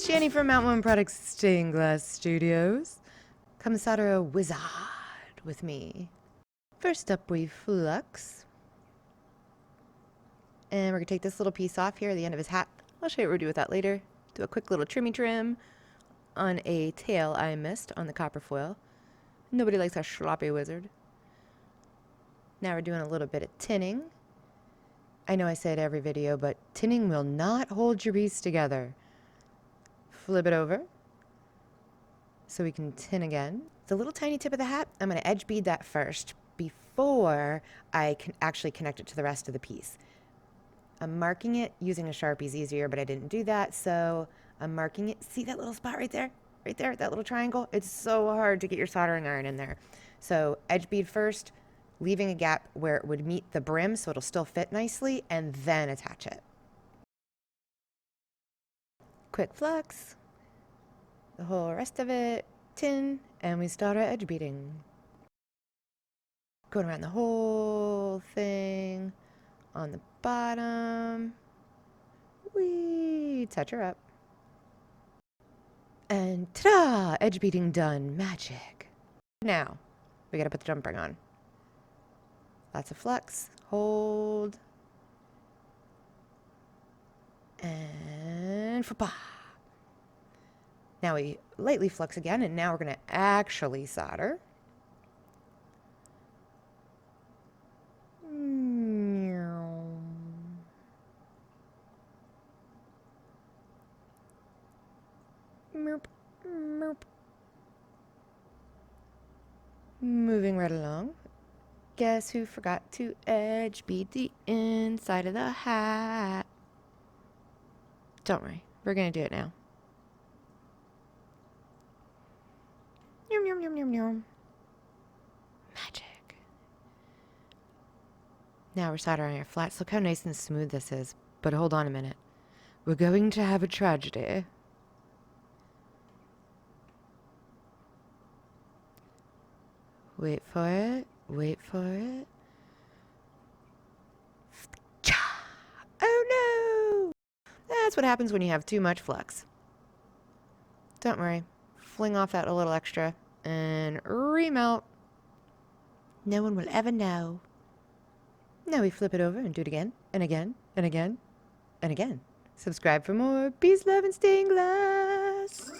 it's Shannie from Mountain Products Stained Glass Studios. Come solder a wizard with me. First up, we flux. And we're going to take this little piece off here at the end of his hat. I'll show you what we'll do with that later. Do a quick little trimmy trim on a tail I missed on the copper foil. Nobody likes a sloppy wizard. Now we're doing a little bit of tinning. I know I say it every video, but tinning will not hold your piece together. Flip it over so we can tin again. The little tiny tip of the hat, I'm going to edge bead that first before I can actually connect it to the rest of the piece. I'm marking it using a Sharpie is easier, but I didn't do that, so I'm marking it. See that little spot right there? Right there, that little triangle? It's so hard to get your soldering iron in there. So edge bead first, leaving a gap where it would meet the brim so it'll still fit nicely, and then attach it. Quick flux, the whole rest of it, tin, and we start our edge beading. Going around the whole thing, on the bottom, we touch her up. And ta-da! Edge beading done, magic. Now, we gotta put the jump ring on. Lots of flux, hold, and fa-pa. Now we lightly flux again, and now we're going to actually solder. Moving right along. Guess who forgot to edge bead the inside of the hat? Don't worry, we're going to do it now. Yum, yum, yum, yum, yum. Magic. Now we're soldering our flats. Look how nice and smooth this is. But hold on a minute. We're going to have a tragedy. Wait for it. Wait for it. Oh no! That's what happens when you have too much flux. Don't worry. Fling off that a little extra and remelt. No one will ever know. Now we flip it over and do it again and again and again and again. Subscribe for more. Peace, love, and stained glass.